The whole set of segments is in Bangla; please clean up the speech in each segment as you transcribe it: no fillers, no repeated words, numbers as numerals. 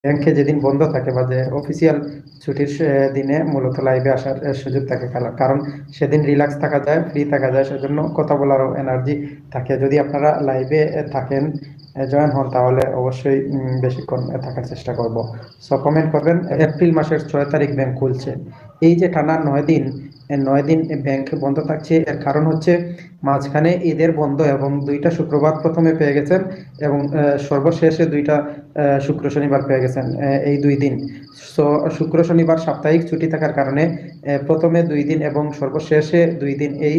ব্যাংকে যেদিন বন্ধ থাকে বা যে অফিসিয়াল ছুটির দিনে মূলত লাইভে আসার সুযোগ থাকে, কারণ সেদিন রিল্যাক্স থাকা যায়, ফ্রি থাকা যায়, সেজন্য কথা বলারও এনার্জি থাকে। যদি আপনারা লাইভে থাকেন, জয়েন হন, তাহলে অবশ্যই বেশিক্ষণ থাকার চেষ্টা করব। সো কমেন্ট করবেন। এপ্রিল মাসের 6 তারিখ ব্যাংক খুলছে। এই যে টানা 9 দিন, 9 দিন ব্যাংক বন্ধ থাকছে, এর কারণ হচ্ছে মাঝখানে ঈদের বন্ধ এবং 2টা শুক্রবার প্রথমে পেয়ে গেছেন এবং সর্বশেষে 2টা শুক্র শনিবার পেয়ে গেছেন, এই 2 দিন। সো শুক্র শনিবার সাপ্তাহিক ছুটি থাকার কারণে প্রথমে 2 দিন এবং সর্বশেষে 2 দিন, এই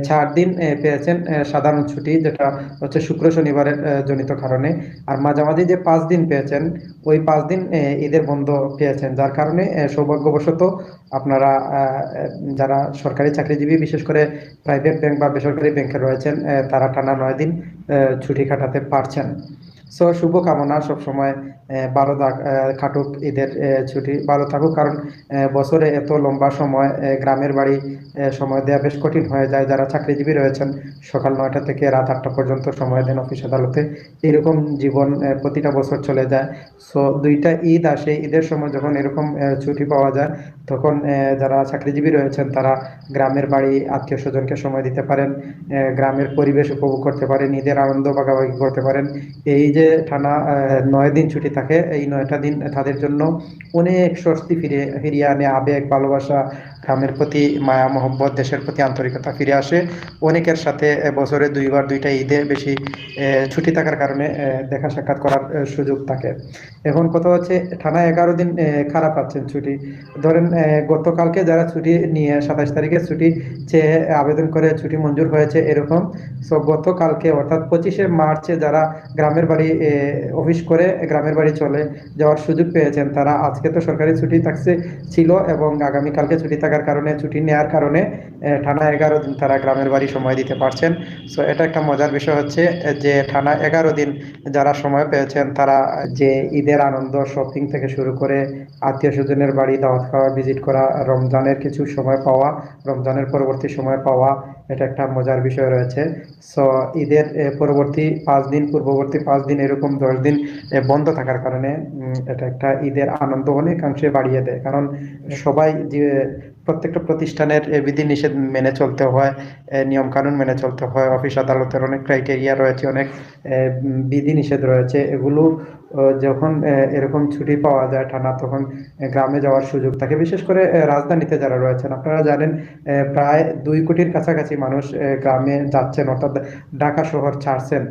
4 দিন পেয়েছেন সাধারণ ছুটি, যেটা হচ্ছে শুক্র শনিবারের জনিত কারণে। আর মাঝামাঝি যে 5 দিন পেয়েছেন, ওই 5 দিন ঈদের বন্ধ পেয়েছেন, যার কারণে সৌভাগ্যবশত আপনারা যারা সরকারি চাকরিজীবী, বিশেষ করে প্রাইভেট ব্যাংক বা বেসরকারি ব্যাংকে রয়েছেন, তারা টানা 9 দিন ছুটি কাটাতে পারছেন। সো শুভকামনা সবসময়। ভালো কাটুক ঈদের ছুটি, ভালো থাকুক, কারণ বছরে এত লম্বা সময় গ্রামের বাড়ি সময় দেওয়া বেশ কঠিন হয়ে যায়। যারা চাকরিজীবী রয়েছেন, সকাল 9টা থেকে রাত 8টা পর্যন্ত সময় দেন অফিস আদালতে, এরকম জীবন প্রতিটা বছর চলে যায়। সো 2টা ঈদ আসে, ঈদের সময় যখন এরকম ছুটি পাওয়া যায়, তখন যারা চাকরিজীবী রয়েছেন তারা গ্রামের বাড়ি, আত্মীয় স্বজনকে সময় দিতে পারেন, গ্রামের পরিবেশ উপভোগ করতে পারেন, ঈদের আনন্দ ভাগাভাগি করতে পারেন। এই যে টানা 9 দিন ছুটি থাকে, এই 9টা দিন তাদের জন্য অনেক স্বস্তি ফিরিয়ে আনে, আবেগ, ভালোবাসা, গ্রামের প্রতি মায়া মহব্বত, দেশের প্রতি আন্তরিকতা ফিরে আসে। অনেকের সাথে বছরে 2বার 2টা ঈদে বেশি ছুটি থাকার কারণে দেখা সাক্ষাৎ করার সুযোগ থাকে। এখন কথা হচ্ছে, টানা 11 দিন খারাপ পাচ্ছেন ছুটি। ধরেন গতকালকে যারা ছুটি নিয়ে 27 তারিখে ছুটি চেয়ে আবেদন করে ছুটি মঞ্জুর হয়েছে এরকম, সো গতকালকে অর্থাৎ 25শে মার্চে যারা গ্রামের বাড়ি অফিস করে গ্রামের বাড়ি চলে যাওয়ার সুযোগ পেয়েছেন, তারা আজকে তো সরকারি ছুটি থাকছে ছিল এবং আগামীকালকে ছুটি থাকার কারণে, ছুটি নেওয়ার কারণে টানা 11 দিন তারা গ্রামের বাড়ি সময় দিতে পারছেন। সো এটা একটা মজার বিষয় হচ্ছে যে টানা 11 দিন যারা সময় পেয়েছেন, তারা যে ঈদের আনন্দ, শপিং থেকে শুরু করে আত্মীয় স্বজনের বাড়ি দাওয়াত খাওয়া, ভিজিট করা, রমজানের কিছু সময় পাওয়া, রমজানের পরবর্তী সময় পাওয়া, এটা একটা মজার বিষয় রয়েছে। সো ঈদের পরবর্তী 5 দিন, পূর্ববর্তী 5 দিন, এরকম 10 দিন বন্ধ থাকার কারণে এটা একটা ঈদের আনন্দ অনেকাংশে বাড়িয়ে দেয়। কারণ সবাই যে প্রত্যেকটা প্রতিষ্ঠানের বিধিনিষেধ মেনে চলতে হয়, নিয়ম কানুন মেনে চলতে হয়, অফিস আদালতের অনেক ক্রাইটেরিয়া রয়েছে, অনেক বিধিনিষেধ রয়েছে, এগুলো যখন এরকম ছুটি পাওয়া যায় টানা, তখন গ্রামে যাওয়ার সুযোগ থাকে। বিশেষ করে রাজধানীতে যারা রয়েছেন, আপনারা জানেন প্রায় 2 কোটির কাছাকাছি মানুষ গ্রামে যাচ্ছেন, অর্থাৎ ঢাকা শহর ছাড়ছেন।